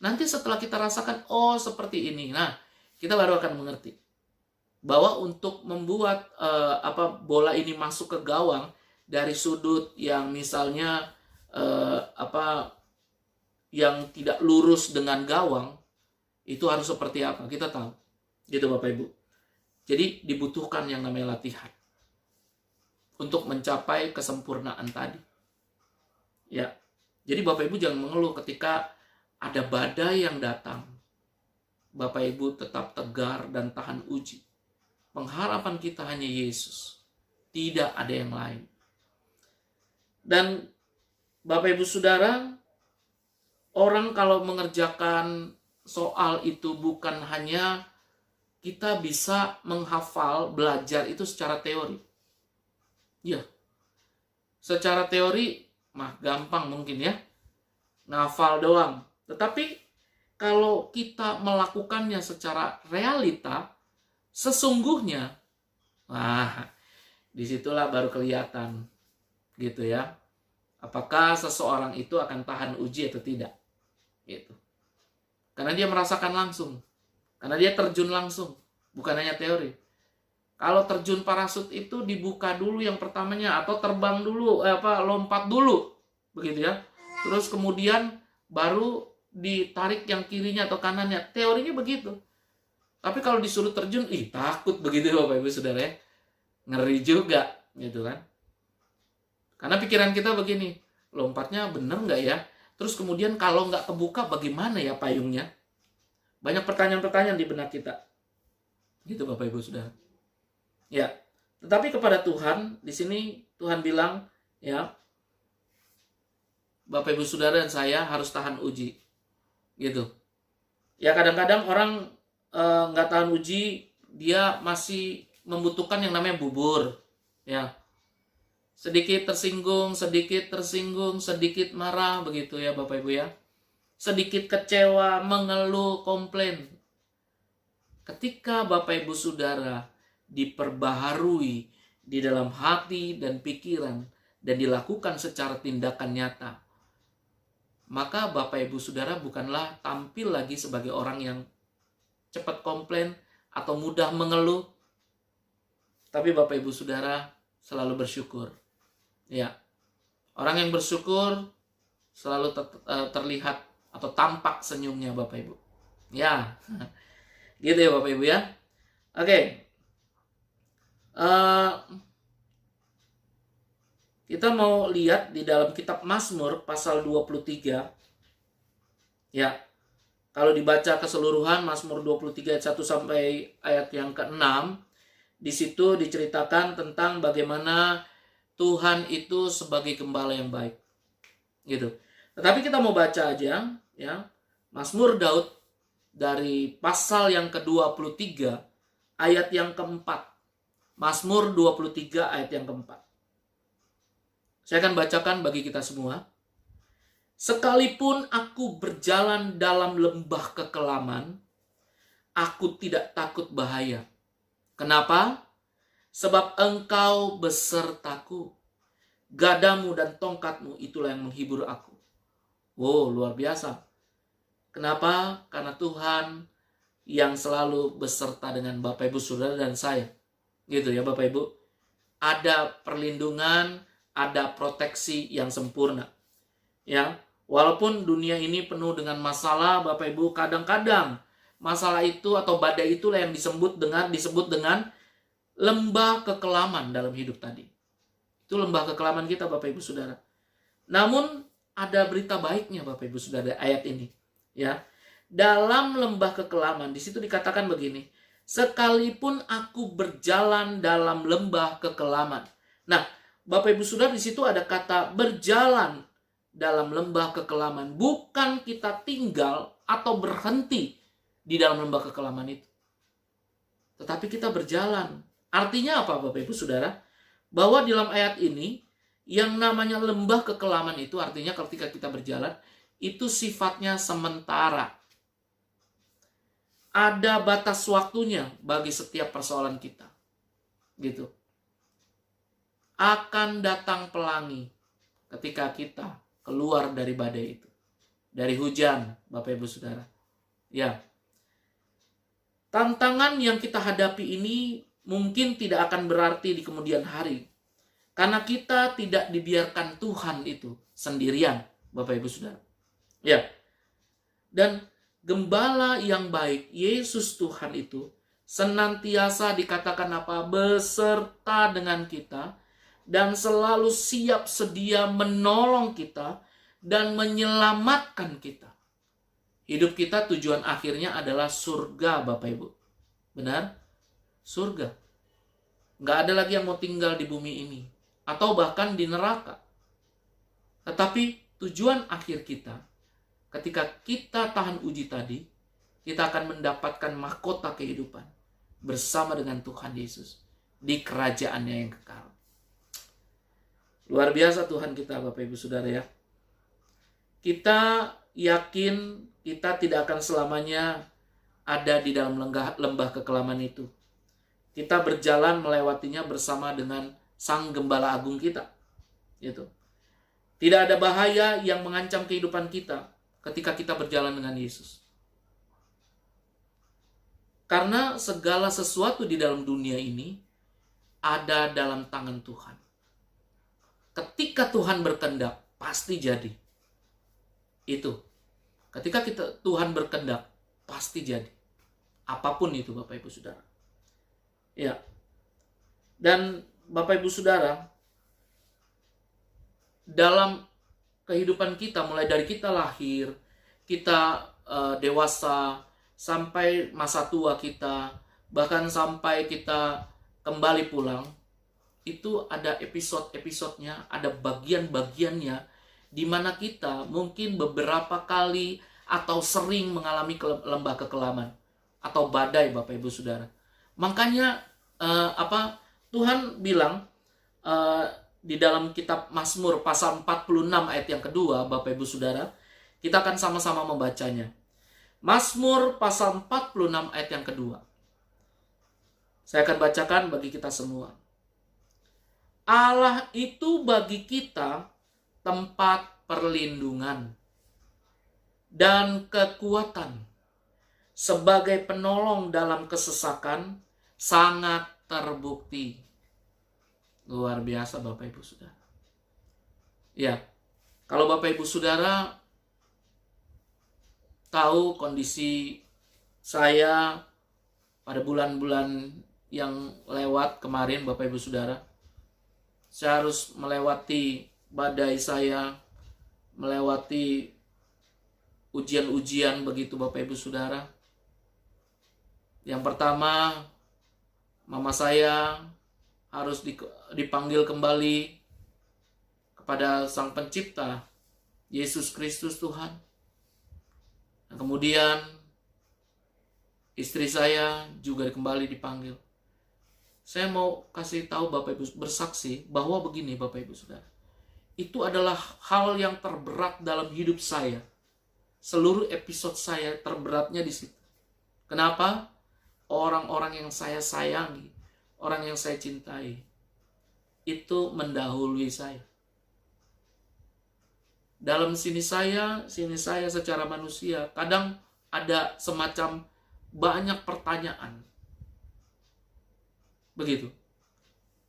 Nanti setelah kita rasakan, oh seperti ini. Nah, kita baru akan mengerti bahwa untuk membuat bola ini masuk ke gawang dari sudut yang misalnya yang tidak lurus dengan gawang, itu harus seperti apa? Kita tahu. Gitu Bapak Ibu. Jadi dibutuhkan yang namanya latihan untuk mencapai kesempurnaan tadi. Ya. Jadi Bapak Ibu jangan mengeluh ketika ada badai yang datang. Bapak Ibu tetap tegar dan tahan uji. Pengharapan kita hanya Yesus. Tidak ada yang lain. Dan Bapak Ibu Saudara, orang kalau mengerjakan soal itu bukan hanya kita bisa menghafal, belajar itu secara teori. Ya, secara teori mah gampang mungkin ya, ngafal doang. Tetapi kalau kita melakukannya secara realita, sesungguhnya, disitulah baru kelihatan, gitu ya. Apakah seseorang itu akan tahan uji atau tidak, gitu. Karena dia merasakan langsung, karena dia terjun langsung, bukan hanya teori. Kalau terjun parasut itu dibuka dulu yang pertamanya, atau terbang dulu, lompat dulu, begitu ya. Terus kemudian baru ditarik yang kirinya atau kanannya. Teorinya begitu. Tapi kalau disuruh terjun, takut begitu Bapak Ibu Saudara ya. Ngeri juga, gitu kan. Karena pikiran kita begini, lompatnya bener nggak ya? Terus kemudian kalau nggak kebuka bagaimana ya payungnya? Banyak pertanyaan-pertanyaan di benak kita. Gitu Bapak Ibu Saudara. Ya, tetapi kepada Tuhan, di sini Tuhan bilang, ya, Bapak Ibu Saudara dan saya harus tahan uji. Gitu. Ya kadang-kadang orang nggak tahan uji, dia masih membutuhkan yang namanya bubur. Ya, sedikit tersinggung, sedikit marah, begitu ya Bapak Ibu ya. Sedikit kecewa, mengeluh, komplain. Ketika Bapak Ibu Saudara diperbaharui di dalam hati dan pikiran dan dilakukan secara tindakan nyata, maka Bapak Ibu Saudara bukanlah tampil lagi sebagai orang yang cepat komplain atau mudah mengeluh, tapi Bapak Ibu Saudara selalu bersyukur. Ya, orang yang bersyukur selalu terlihat atau tampak senyumnya Bapak Ibu. Ya, gitu ya Bapak Ibu ya. Oke. Kita mau lihat di dalam kitab Mazmur pasal 23. Ya, kalau dibaca keseluruhan Mazmur 23 ayat 1 sampai ayat yang ke-6, di situ diceritakan tentang bagaimana Tuhan itu sebagai gembala yang baik. Gitu. Tetapi kita mau baca aja ya, Mazmur Daud dari pasal yang ke-23 ayat yang keempat. Mazmur 23 ayat yang keempat. Saya akan bacakan bagi kita semua. Sekalipun aku berjalan dalam lembah kekelaman, aku tidak takut bahaya. Kenapa? Sebab engkau besertaku. Gadamu dan tongkatmu itulah yang menghibur aku. Wow, luar biasa. Kenapa? Karena Tuhan yang selalu beserta dengan Bapak Ibu Saudara dan saya. Gitu ya Bapak Ibu. Ada perlindungan, ada proteksi yang sempurna. Ya, walaupun dunia ini penuh dengan masalah, Bapak Ibu, kadang-kadang masalah itu atau badai itulah yang disebut dengan lembah kekelaman dalam hidup tadi. Itu lembah kekelaman kita Bapak Ibu Saudara. Namun ada berita baiknya Bapak Ibu Saudara ayat ini. Ya, dalam lembah kekelaman di situ dikatakan begini, sekalipun aku berjalan dalam lembah kekelaman. Nah, Bapak Ibu Saudara, di situ ada kata berjalan dalam lembah kekelaman. Bukan kita tinggal atau berhenti di dalam lembah kekelaman itu. Tetapi kita berjalan. Artinya apa Bapak Ibu Saudara? Bahwa di dalam ayat ini, yang namanya lembah kekelaman itu artinya ketika kita berjalan, itu sifatnya sementara. Ada batas waktunya bagi setiap persoalan kita. Gitu. Akan datang pelangi ketika kita keluar dari badai itu. Dari hujan, Bapak Ibu Saudara. Ya. Tantangan yang kita hadapi ini mungkin tidak akan berarti di kemudian hari. Karena kita tidak dibiarkan Tuhan itu sendirian, Bapak Ibu Saudara. Ya. Dan gembala yang baik, Yesus Tuhan itu senantiasa dikatakan apa? Beserta dengan kita. Dan selalu siap sedia menolong kita dan menyelamatkan kita. Hidup kita tujuan akhirnya adalah surga Bapak Ibu. Benar? Surga. Nggak ada lagi yang mau tinggal di bumi ini. Atau bahkan di neraka. Tetapi tujuan akhir kita, ketika kita tahan uji tadi, kita akan mendapatkan mahkota kehidupan bersama dengan Tuhan Yesus di kerajaannya yang kekal. Luar biasa Tuhan kita Bapak Ibu Saudara ya. Kita yakin kita tidak akan selamanya ada di dalam lembah kekelaman itu. Kita berjalan melewatinya bersama dengan Sang Gembala Agung kita. Gitu. Tidak ada bahaya yang mengancam kehidupan kita ketika kita berjalan dengan Yesus. Karena segala sesuatu di dalam dunia ini ada dalam tangan Tuhan. Ketika Tuhan berkehendak, pasti jadi. Itu. Ketika Tuhan berkehendak, pasti jadi. Apapun itu Bapak Ibu Saudara. Ya. Dan Bapak Ibu Saudara, dalam kehidupan kita, mulai dari kita lahir, kita dewasa, sampai masa tua kita, bahkan sampai kita kembali pulang, itu ada episode-episodenya, ada bagian-bagiannya, di mana kita mungkin beberapa kali atau sering mengalami lembah kekelaman atau badai Bapak Ibu Saudara. Makanya Tuhan bilang di dalam kitab Mazmur pasal 46 ayat yang kedua, Bapak Ibu Saudara, kita akan sama-sama membacanya. Mazmur pasal 46 ayat yang kedua. Saya akan bacakan bagi kita semua. Allah itu bagi kita tempat perlindungan dan kekuatan. Sebagai penolong dalam kesesakan sangat terbukti. Luar biasa Bapak Ibu Saudara. Ya, kalau Bapak Ibu Saudara tahu kondisi saya pada bulan-bulan yang lewat kemarin Bapak Ibu Saudara, Saya harus melewati badai saya, melewati ujian-ujian begitu Bapak Ibu Saudara. Yang pertama, mama saya harus dipanggil kembali kepada Sang Pencipta, Yesus Kristus Tuhan. Dan kemudian istri saya juga kembali dipanggil. Saya mau kasih tahu Bapak Ibu, bersaksi bahwa begini Bapak Ibu Saudara. Itu adalah hal yang terberat dalam hidup saya. Seluruh episode saya terberatnya di situ. Kenapa? Orang-orang yang saya sayangi, orang yang saya cintai, itu mendahului saya. Dalam sini saya secara manusia, kadang ada semacam banyak pertanyaan. Begitu.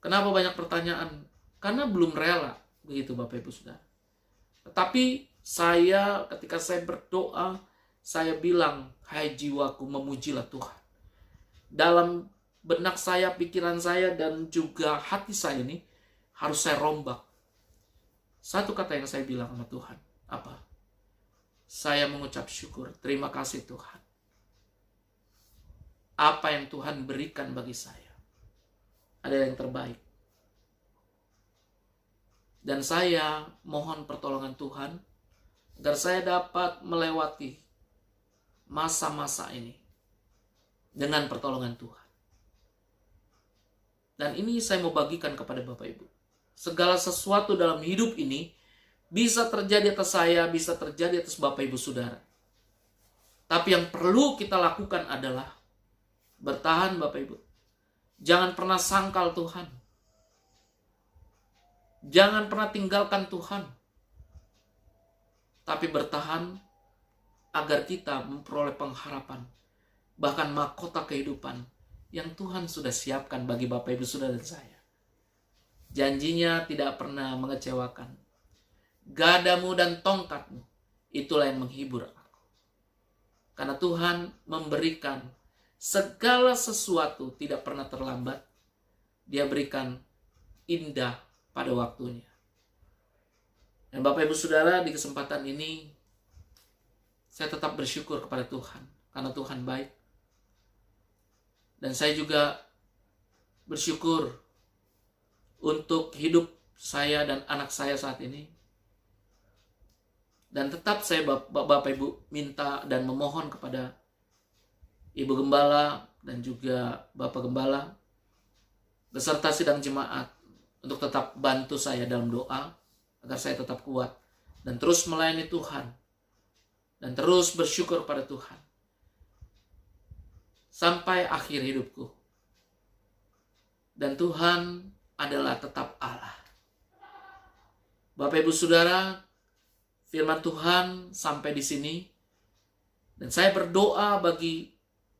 Kenapa banyak pertanyaan? Karena belum rela, begitu Bapak Ibu Saudara. Tetapi saya, ketika saya berdoa, saya bilang, hai jiwaku, memujilah Tuhan. Dalam benak saya, pikiran saya, dan juga hati saya ini harus saya rombak. Satu kata yang saya bilang sama Tuhan, apa? Saya mengucap syukur, terima kasih Tuhan. Apa yang Tuhan berikan bagi saya adalah yang terbaik. Dan saya mohon pertolongan Tuhan agar saya dapat melewati masa-masa ini dengan pertolongan Tuhan. Dan ini saya mau bagikan kepada Bapak Ibu. Segala sesuatu dalam hidup ini bisa terjadi atas saya, bisa terjadi atas Bapak Ibu Saudara. Tapi yang perlu kita lakukan adalah bertahan Bapak Ibu. Jangan pernah sangkal Tuhan. Jangan pernah tinggalkan Tuhan. Tapi bertahan agar kita memperoleh pengharapan, bahkan mahkota kehidupan yang Tuhan sudah siapkan bagi Bapak Ibu Saudara dan saya. Janjinya tidak pernah mengecewakan. Gadamu dan tongkatmu, itulah yang menghibur aku. Karena Tuhan memberikan segala sesuatu tidak pernah terlambat. Dia berikan indah pada waktunya. Dan Bapak Ibu Saudara, di kesempatan ini saya tetap bersyukur kepada Tuhan, karena Tuhan baik. Dan saya juga bersyukur untuk hidup saya dan anak saya saat ini. Dan tetap saya Bapak Ibu minta dan memohon kepada Ibu Gembala dan juga Bapak Gembala beserta sidang jemaat untuk tetap bantu saya dalam doa agar saya tetap kuat dan terus melayani Tuhan dan terus bersyukur pada Tuhan sampai akhir hidupku. Dan Tuhan adalah tetap Allah. Bapak Ibu Saudara, firman Tuhan sampai di sini. Dan saya berdoa bagi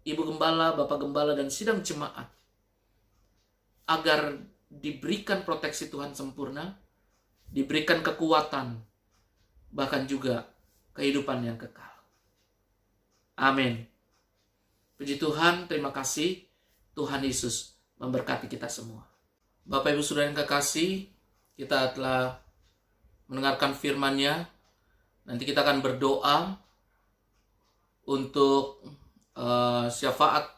Ibu Gembala, Bapak Gembala, dan sidang jemaat agar diberikan proteksi Tuhan sempurna, diberikan kekuatan, bahkan juga kehidupan yang kekal. Amin. Puji Tuhan, terima kasih. Tuhan Yesus memberkati kita semua. Bapak Ibu Saudara yang kekasih, kita telah mendengarkan firman-Nya. Nanti kita akan berdoa untuk syafaat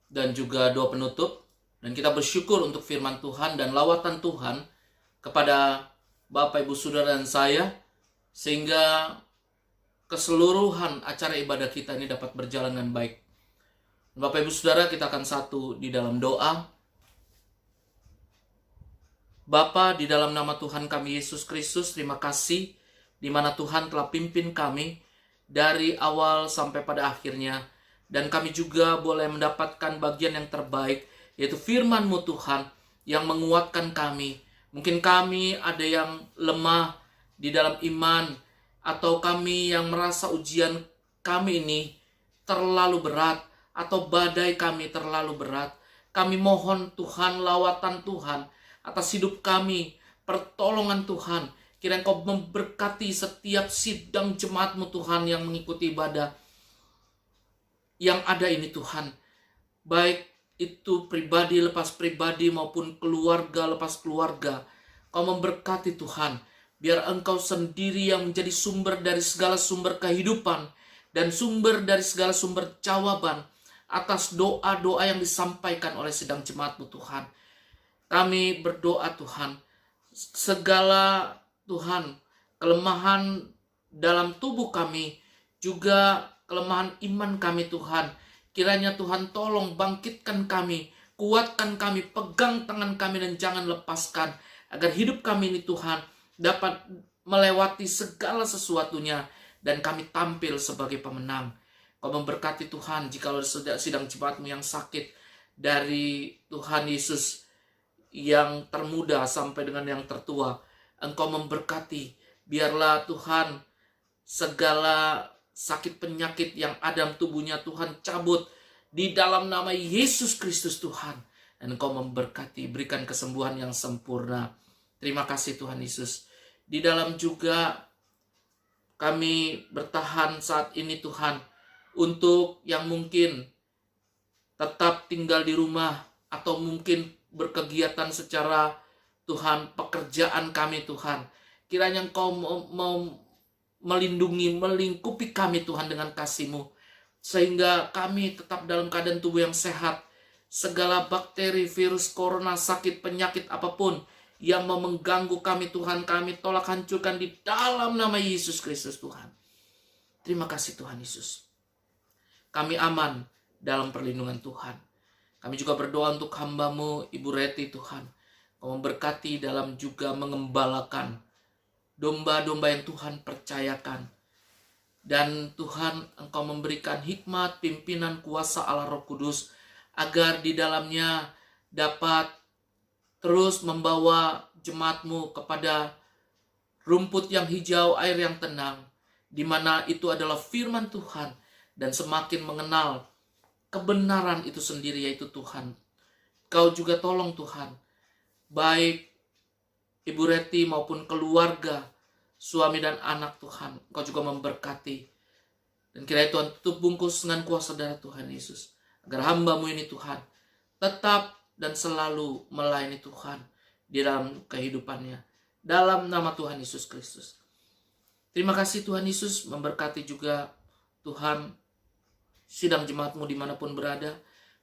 dan juga doa penutup. Dan kita bersyukur untuk firman Tuhan dan lawatan Tuhan kepada Bapak Ibu Saudara dan saya, sehingga keseluruhan acara ibadah kita ini dapat berjalan dengan baik. Bapak Ibu Saudara, kita akan satu di dalam doa. Bapa, di dalam nama Tuhan kami Yesus Kristus, terima kasih di mana Tuhan telah pimpin kami dari awal sampai pada akhirnya. Dan kami juga boleh mendapatkan bagian yang terbaik, yaitu firman-Mu Tuhan yang menguatkan kami. Mungkin kami ada yang lemah di dalam iman, atau kami yang merasa ujian kami ini terlalu berat, atau badai kami terlalu berat. Kami mohon Tuhan, lawatan Tuhan atas hidup kami, pertolongan Tuhan. Kiranya Engkau memberkati setiap sidang jemaat-Mu Tuhan yang mengikuti ibadah yang ada ini Tuhan. Baik itu pribadi lepas pribadi maupun keluarga lepas keluarga. Engkau memberkati Tuhan. Biar Engkau sendiri yang menjadi sumber dari segala sumber kehidupan dan sumber dari segala sumber jawaban atas doa-doa yang disampaikan oleh sidang jemaat-Mu Tuhan. Kami berdoa Tuhan, segala Tuhan kelemahan dalam tubuh kami, juga kelemahan iman kami Tuhan, kiranya Tuhan tolong bangkitkan kami, kuatkan kami, pegang tangan kami dan jangan lepaskan, agar hidup kami ini Tuhan dapat melewati segala sesuatunya dan kami tampil sebagai pemenang. Kau memberkati Tuhan jika sidang jemaat-Mu yang sakit, dari Tuhan Yesus yang termuda sampai dengan yang tertua. Engkau memberkati, biarlah Tuhan segala sakit penyakit yang ada dalam tubuhnya Tuhan cabut di dalam nama Yesus Kristus Tuhan. Dan Engkau memberkati, berikan kesembuhan yang sempurna. Terima kasih Tuhan Yesus. Di dalam juga kami bertahan saat ini Tuhan, untuk yang mungkin tetap tinggal di rumah atau mungkin berkegiatan secara Tuhan pekerjaan kami Tuhan. Kiranya Engkau mau melindungi, melingkupi kami Tuhan dengan kasih-Mu, sehingga kami tetap dalam keadaan tubuh yang sehat. Segala bakteri, virus, corona, sakit, penyakit apapun yang mau mengganggu kami Tuhan, kami tolak hancurkan di dalam nama Yesus Kristus Tuhan. Terima kasih Tuhan Yesus. Kami aman dalam perlindungan Tuhan. Kami juga berdoa untuk hamba-Mu Ibu Reti Tuhan. Kau memberkati dalam juga mengembalakan domba-domba yang Tuhan percayakan. Dan Tuhan Engkau memberikan hikmat, pimpinan, kuasa Allah Roh Kudus, agar di dalamnya dapat terus membawa jemaat-Mu kepada rumput yang hijau, air yang tenang, di mana itu adalah firman Tuhan, dan semakin mengenal kebenaran itu sendiri, yaitu Tuhan. Kau juga tolong Tuhan, baik Ibu Reti maupun keluarga, suami dan anak Tuhan, Kau juga memberkati. Dan kiranya Tuhan tutup bungkus dengan kuasa darah Tuhan Yesus, agar hamba-Mu ini Tuhan tetap dan selalu melayani Tuhan di dalam kehidupannya, dalam nama Tuhan Yesus Kristus. Terima kasih Tuhan Yesus, memberkati juga Tuhan sidang jemaat-Mu dimanapun berada.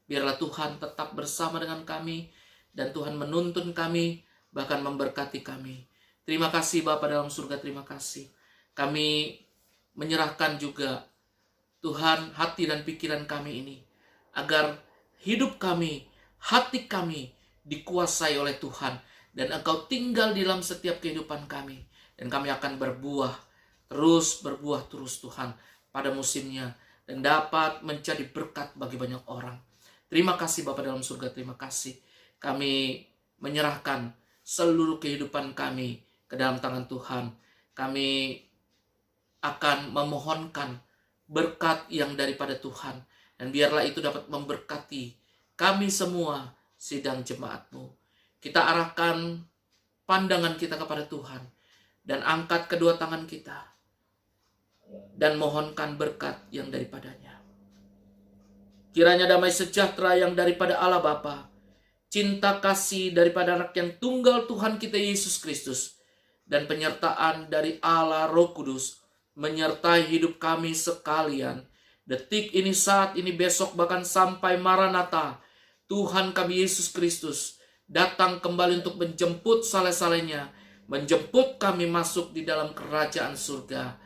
Biarlah Tuhan tetap bersama dengan kami, dan Tuhan menuntun kami, bahkan memberkati kami. Terima kasih Bapa dalam surga, terima kasih. Kami menyerahkan juga Tuhan hati dan pikiran kami ini, agar hidup kami, hati kami dikuasai oleh Tuhan, dan Engkau tinggal di dalam setiap kehidupan kami, dan kami akan berbuah terus Tuhan pada musimnya, dan dapat menjadi berkat bagi banyak orang. Terima kasih Bapa dalam surga, terima kasih. Kami menyerahkan seluruh kehidupan kami ke dalam tangan Tuhan. Kami akan memohonkan berkat yang daripada Tuhan, dan biarlah itu dapat memberkati kami semua sidang jemaat-Mu. Kita arahkan pandangan kita kepada Tuhan, dan angkat kedua tangan kita, dan mohonkan berkat yang daripadanya. Kiranya damai sejahtera yang daripada Allah Bapa, cinta kasih daripada anak yang tunggal Tuhan kita Yesus Kristus, dan penyertaan dari Allah Roh Kudus menyertai hidup kami sekalian, detik ini, saat ini, besok, bahkan sampai Maranatha, Tuhan kami Yesus Kristus datang kembali untuk menjemput saleh-salehnya, menjemput kami masuk di dalam kerajaan surga.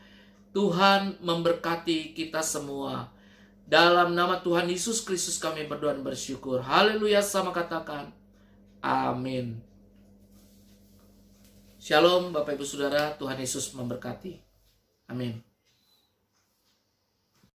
Tuhan memberkati kita semua. Dalam nama Tuhan Yesus Kristus kami berdoa dan bersyukur. Haleluya, sama katakan amin. Shalom Bapak Ibu Saudara, Tuhan Yesus memberkati. Amin.